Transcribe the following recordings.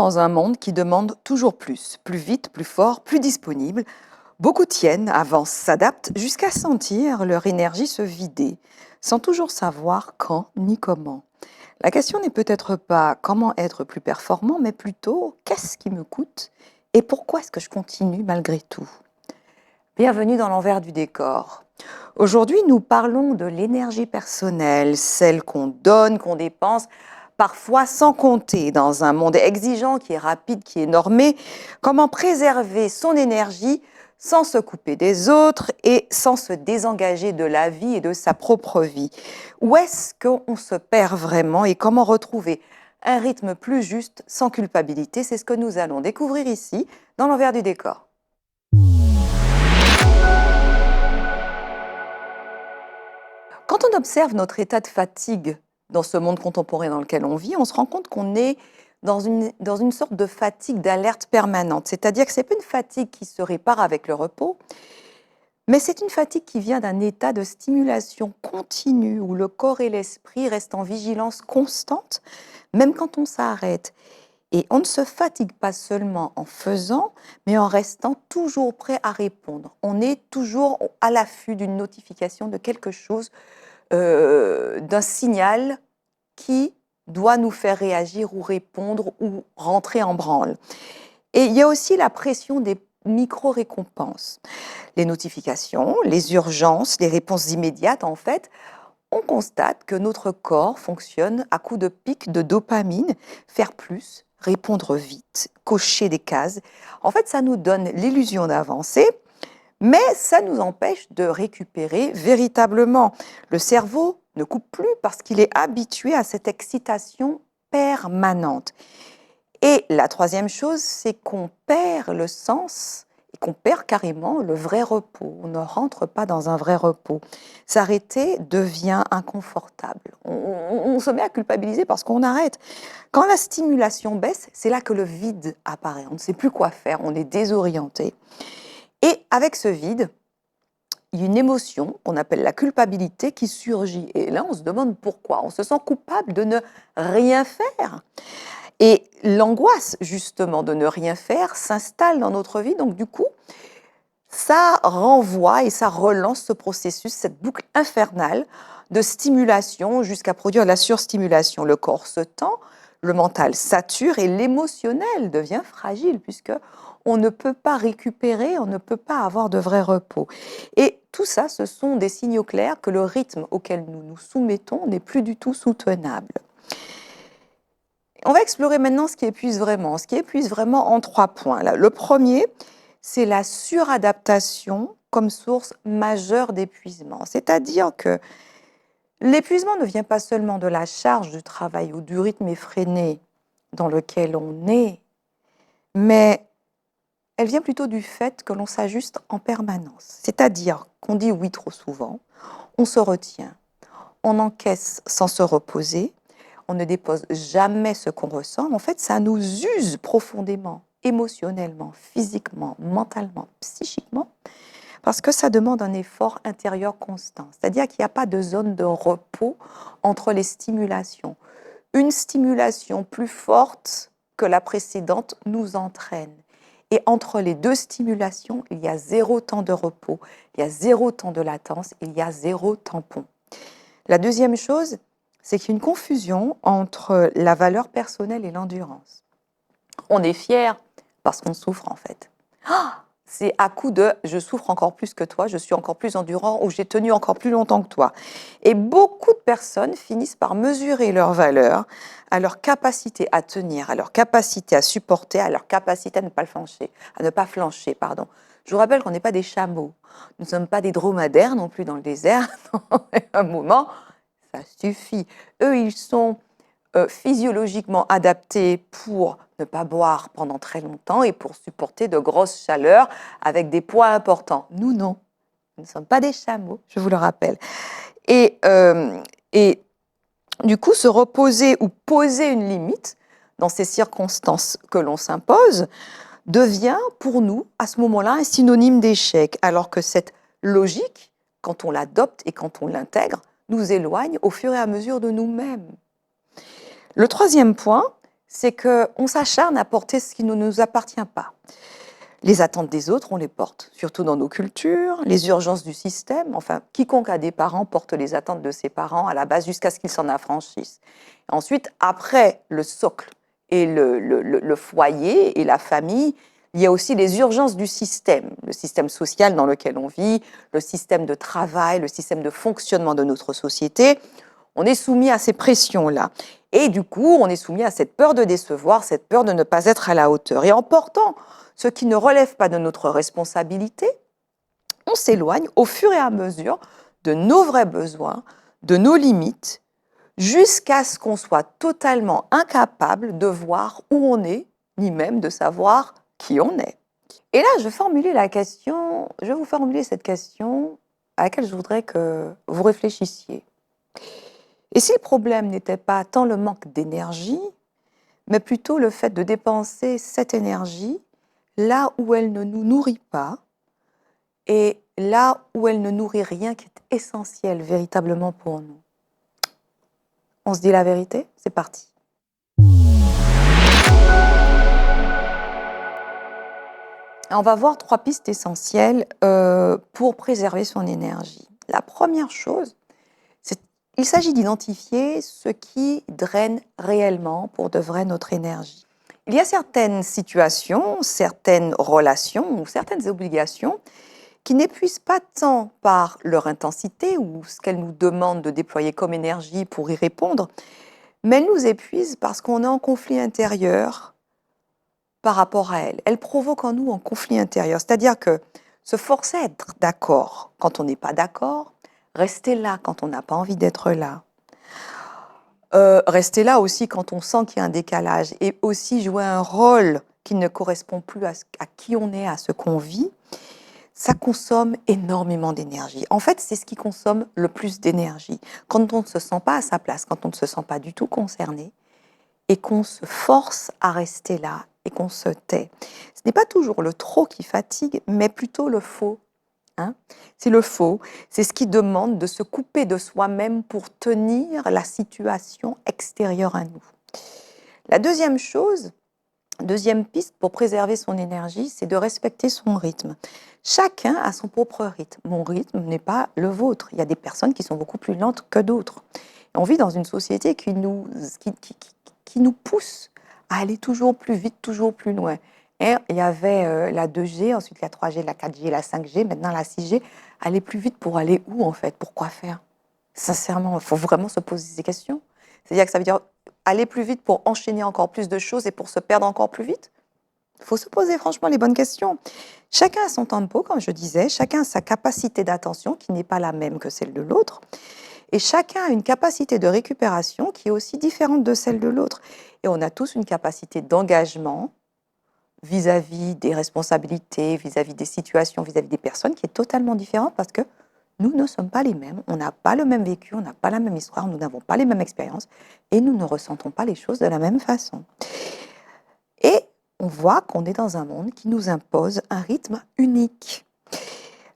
dans un monde qui demande toujours plus vite, plus fort, plus disponible. Beaucoup tiennent, avancent, s'adaptent jusqu'à sentir leur énergie se vider, sans toujours savoir quand ni comment. La question n'est peut-être pas comment être plus performant, mais plutôt qu'est-ce qui me coûte et pourquoi est-ce que je continue malgré tout. Bienvenue dans l'envers du décor. Aujourd'hui, nous parlons de l'énergie personnelle, celle qu'on donne, qu'on dépense, parfois sans compter, dans un monde exigeant, qui est rapide, qui est normé. Comment préserver son énergie sans se couper des autres et sans se désengager de la vie et de sa propre vie. Où est-ce qu'on se perd vraiment et comment retrouver un rythme plus juste sans culpabilité? C'est ce que nous allons découvrir ici, dans l'envers du décor. Quand on observe notre état de fatigue dans ce monde contemporain dans lequel on vit, on se rend compte qu'on est dans une sorte de fatigue d'alerte permanente. C'est-à-dire que ce n'est pas une fatigue qui se répare avec le repos, mais c'est une fatigue qui vient d'un état de stimulation continue où le corps et l'esprit restent en vigilance constante, même quand on s'arrête. Et on ne se fatigue pas seulement en faisant, mais en restant toujours prêt à répondre. On est toujours à l'affût d'une notification de quelque chose, d'un signal qui doit nous faire réagir ou répondre ou rentrer en branle. Et il y a aussi la pression des micro-récompenses. Les notifications, les urgences, les réponses immédiates, en fait, on constate que notre corps fonctionne à coups de pic de dopamine, faire plus, répondre vite, cocher des cases. En fait, ça nous donne l'illusion d'avancer, mais ça nous empêche de récupérer véritablement. Le cerveau ne coupe plus parce qu'il est habitué à cette excitation permanente. Et la troisième chose, c'est qu'on perd le sens et qu'on perd carrément le vrai repos. On ne rentre pas dans un vrai repos. S'arrêter devient inconfortable. On se met à culpabiliser parce qu'on arrête. Quand la stimulation baisse, c'est là que le vide apparaît. On ne sait plus quoi faire, on est désorienté. Et avec ce vide, il y a une émotion qu'on appelle la culpabilité qui surgit. Et là, on se demande pourquoi. On se sent coupable de ne rien faire. Et l'angoisse, justement, de ne rien faire s'installe dans notre vie. Donc, du coup, ça renvoie et ça relance ce processus, cette boucle infernale de stimulation jusqu'à produire la surstimulation. Le corps se tend, le mental sature et l'émotionnel devient fragile puisque on ne peut pas récupérer, on ne peut pas avoir de vrai repos. Et tout ça, ce sont des signaux clairs que le rythme auquel nous nous soumettons n'est plus du tout soutenable. On va explorer maintenant ce qui épuise vraiment en 3 points. Là. Le premier, c'est la suradaptation comme source majeure d'épuisement. C'est-à-dire que l'épuisement ne vient pas seulement de la charge du travail ou du rythme effréné dans lequel on est, mais elle vient plutôt du fait que l'on s'ajuste en permanence. C'est-à-dire qu'on dit oui trop souvent, on se retient, on encaisse sans se reposer, on ne dépose jamais ce qu'on ressent. En fait, ça nous use profondément, émotionnellement, physiquement, mentalement, psychiquement, parce que ça demande un effort intérieur constant. C'est-à-dire qu'il n'y a pas de zone de repos entre les stimulations. Une stimulation plus forte que la précédente nous entraîne. Et entre les deux stimulations, il y a 0 temps de repos, il y a 0 temps de latence, il y a 0 tampon. La deuxième chose, c'est qu'il y a une confusion entre la valeur personnelle et l'endurance. On est fier parce qu'on souffre en fait. C'est à coup de « je souffre encore plus que toi, je suis encore plus endurant ou j'ai tenu encore plus longtemps que toi ». Et beaucoup de personnes finissent par mesurer leur valeur à leur capacité à tenir, à leur capacité à supporter, à leur capacité à ne pas flancher. Je vous rappelle qu'on n'est pas des chameaux, nous ne sommes pas des dromadaires non plus dans le désert. À un moment, ça suffit. Eux, ils sont physiologiquement adaptés pour ne pas boire pendant très longtemps et pour supporter de grosses chaleurs avec des poids importants. Nous, non. Nous ne sommes pas des chameaux, je vous le rappelle. Et du coup, se reposer ou poser une limite dans ces circonstances que l'on s'impose devient pour nous, à ce moment-là, un synonyme d'échec. Alors que cette logique, quand on l'adopte et quand on l'intègre, nous éloigne au fur et à mesure de nous-mêmes. Le troisième point, c'est qu'on s'acharne à porter ce qui ne nous appartient pas. Les attentes des autres, on les porte, surtout dans nos cultures, les urgences du système. Enfin, quiconque a des parents porte les attentes de ses parents à la base jusqu'à ce qu'ils s'en affranchissent. Ensuite, après le socle et le foyer et la famille, il y a aussi les urgences du système, le système social dans lequel on vit, le système de travail, le système de fonctionnement de notre société. On est soumis à ces pressions-là. Et du coup, on est soumis à cette peur de décevoir, cette peur de ne pas être à la hauteur. Et en portant ce qui ne relève pas de notre responsabilité, on s'éloigne au fur et à mesure de nos vrais besoins, de nos limites, jusqu'à ce qu'on soit totalement incapable de voir où on est, ni même de savoir qui on est. Et là, je vais vous formuler cette question à laquelle je voudrais que vous réfléchissiez. Et si le problème n'était pas tant le manque d'énergie, mais plutôt le fait de dépenser cette énergie là où elle ne nous nourrit pas et là où elle ne nourrit rien qui est essentiel véritablement pour nous. On se dit la vérité? C'est parti. On va voir 3 pistes essentielles pour préserver son énergie. La première chose, il s'agit d'identifier ce qui draine réellement, pour de vrai, notre énergie. Il y a certaines situations, certaines relations ou certaines obligations qui n'épuisent pas tant par leur intensité ou ce qu'elles nous demandent de déployer comme énergie pour y répondre, mais elles nous épuisent parce qu'on est en conflit intérieur par rapport à elles. Elles provoquent en nous un conflit intérieur, c'est-à-dire que se forcer à être d'accord quand on n'est pas d'accord, rester là quand on n'a pas envie d'être là, rester là aussi quand on sent qu'il y a un décalage et aussi jouer un rôle qui ne correspond plus à qui on est, à ce qu'on vit, ça consomme énormément d'énergie. En fait, c'est ce qui consomme le plus d'énergie. Quand on ne se sent pas à sa place, quand on ne se sent pas du tout concerné et qu'on se force à rester là et qu'on se tait. Ce n'est pas toujours le trop qui fatigue, mais plutôt le faux. C'est le faux, c'est ce qui demande de se couper de soi-même pour tenir la situation extérieure à nous. La deuxième chose, deuxième piste pour préserver son énergie, c'est de respecter son rythme. Chacun a son propre rythme. Mon rythme n'est pas le vôtre. Il y a des personnes qui sont beaucoup plus lentes que d'autres. On vit dans une société qui nous pousse à aller toujours plus vite, toujours plus loin. Et il y avait la 2G, ensuite la 3G, la 4G, la 5G, maintenant la 6G. Aller plus vite pour aller où en fait? Pour quoi faire? Sincèrement, il faut vraiment se poser ces questions. C'est-à-dire que ça veut dire aller plus vite pour enchaîner encore plus de choses et pour se perdre encore plus vite? Il faut se poser franchement les bonnes questions. Chacun a son tempo, comme je disais, chacun a sa capacité d'attention qui n'est pas la même que celle de l'autre. Et chacun a une capacité de récupération qui est aussi différente de celle de l'autre. Et on a tous une capacité d'engagement vis-à-vis des responsabilités, vis-à-vis des situations, vis-à-vis des personnes qui est totalement différente parce que nous ne sommes pas les mêmes, on n'a pas le même vécu, on n'a pas la même histoire, nous n'avons pas les mêmes expériences et nous ne ressentons pas les choses de la même façon. Et on voit qu'on est dans un monde qui nous impose un rythme unique.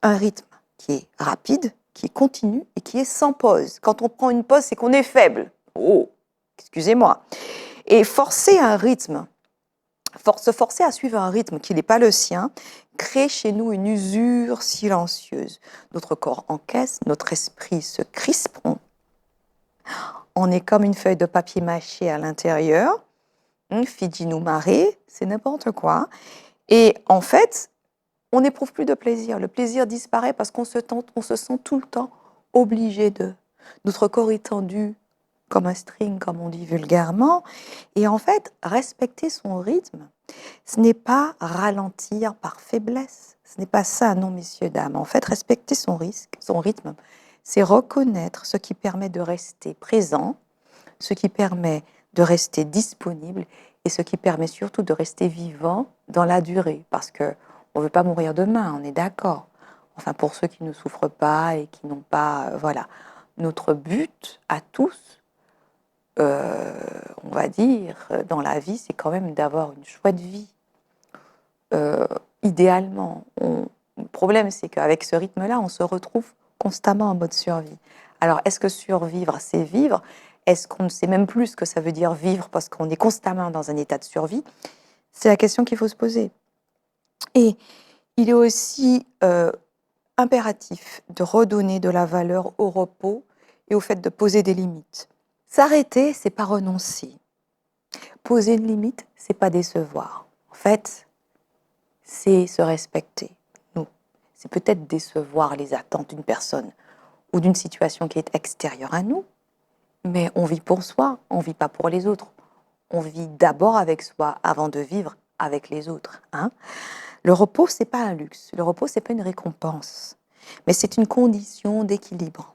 Un rythme qui est rapide, qui est continu et qui est sans pause. Quand on prend une pause, c'est qu'on est faible. Oh, excusez-moi. Et se forcer à suivre un rythme qui n'est pas le sien, crée chez nous une usure silencieuse. Notre corps encaisse, notre esprit se crispe. On est comme une feuille de papier mâché à l'intérieur. Fidji nous marée, c'est n'importe quoi. Et en fait, on n'éprouve plus de plaisir. Le plaisir disparaît parce qu'on se sent tout le temps obligé de. Notre corps est tendu comme un string, comme on dit vulgairement. Et en fait, respecter son rythme, ce n'est pas ralentir par faiblesse. Ce n'est pas ça, non, messieurs, dames. En fait, respecter son rythme, c'est reconnaître ce qui permet de rester présent, ce qui permet de rester disponible et ce qui permet surtout de rester vivant dans la durée. Parce qu'on ne veut pas mourir demain, on est d'accord. Enfin, pour ceux qui ne souffrent pas et qui n'ont pas... voilà. Notre but à tous, on va dire, dans la vie, c'est quand même d'avoir une chouette vie. Idéalement. Le problème, c'est qu'avec ce rythme-là, on se retrouve constamment en mode survie. Alors, est-ce que survivre, c'est vivre? Est-ce qu'on ne sait même plus ce que ça veut dire vivre parce qu'on est constamment dans un état de survie? C'est la question qu'il faut se poser. Et il est aussi impératif de redonner de la valeur au repos et au fait de poser des limites. S'arrêter, c'est pas renoncer. Poser une limite, c'est pas décevoir. En fait, c'est se respecter, nous. C'est peut-être décevoir les attentes d'une personne ou d'une situation qui est extérieure à nous, mais on vit pour soi, on vit pas pour les autres. On vit d'abord avec soi avant de vivre avec les autres. Hein. Le repos, c'est pas un luxe. Le repos, c'est pas une récompense, mais c'est une condition d'équilibre.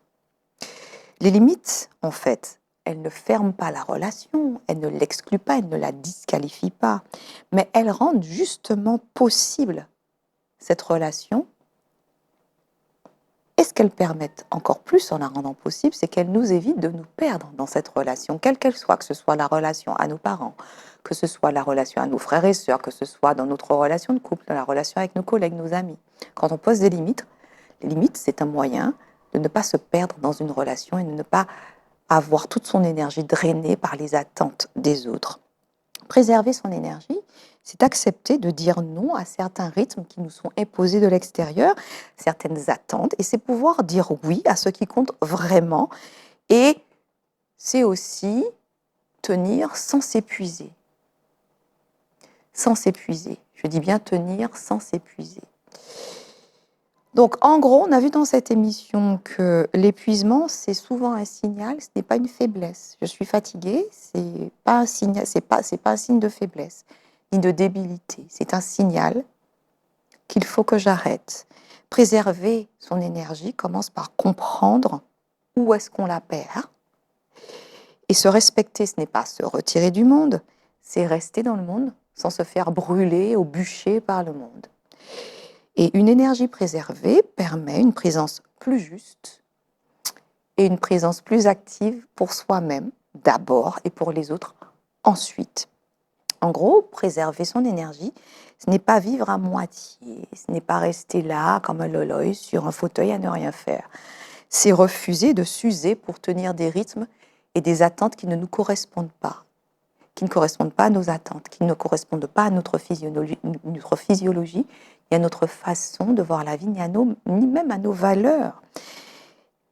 Les limites, en fait, elles ne ferment pas la relation, elles ne l'excluent pas, elles ne la disqualifient pas, mais elles rendent justement possible cette relation. Et ce qu'elles permettent encore plus en la rendant possible, c'est qu'elles nous évitent de nous perdre dans cette relation, quelle qu'elle soit, que ce soit la relation à nos parents, que ce soit la relation à nos frères et sœurs, que ce soit dans notre relation de couple, dans la relation avec nos collègues, nos amis. Quand on pose des limites, les limites, c'est un moyen de ne pas se perdre dans une relation et de ne pas avoir toute son énergie drainée par les attentes des autres. Préserver son énergie, c'est accepter de dire non à certains rythmes qui nous sont imposés de l'extérieur, certaines attentes, et c'est pouvoir dire oui à ce qui compte vraiment. Et c'est aussi tenir sans s'épuiser. Sans s'épuiser. Je dis bien tenir sans s'épuiser. Donc, en gros, on a vu dans cette émission que l'épuisement, c'est souvent un signal, ce n'est pas une faiblesse. Je suis fatiguée, c'est pas un signal, c'est pas un signe de faiblesse ni de débilité. C'est un signal qu'il faut que j'arrête. Préserver son énergie commence par comprendre où est-ce qu'on la perd. Et se respecter, ce n'est pas se retirer du monde, c'est rester dans le monde sans se faire brûler au bûcher par le monde. Et une énergie préservée permet une présence plus juste et une présence plus active pour soi-même d'abord et pour les autres ensuite. En gros, préserver son énergie, ce n'est pas vivre à moitié, ce n'est pas rester là comme un loloï sur un fauteuil à ne rien faire. C'est refuser de s'user pour tenir des rythmes et des attentes qui ne nous correspondent pas, qui ne correspondent pas à nos attentes, qui ne correspondent pas à notre physiologie et à notre façon de voir la vie, ni même à nos valeurs.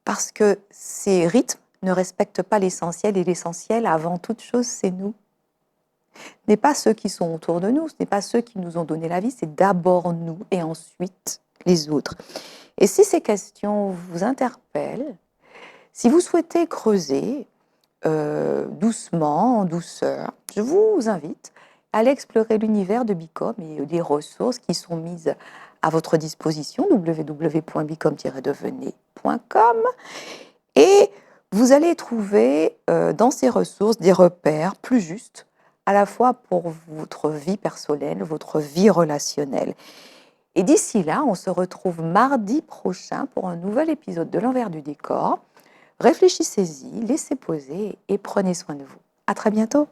Parce que ces rythmes ne respectent pas l'essentiel, et l'essentiel, avant toute chose, c'est nous. Ce n'est pas ceux qui sont autour de nous, ce n'est pas ceux qui nous ont donné la vie, c'est d'abord nous et ensuite les autres. Et si ces questions vous interpellent, si vous souhaitez creuser doucement, en douceur, je vous invite à aller explorer l'univers de Bicom et les ressources qui sont mises à votre disposition, www.bicom-devenez.com. Et vous allez trouver dans ces ressources des repères plus justes, à la fois pour votre vie personnelle, votre vie relationnelle. Et d'ici là, on se retrouve mardi prochain pour un nouvel épisode de l'envers du décor. Réfléchissez-y, laissez poser et prenez soin de vous. À très bientôt.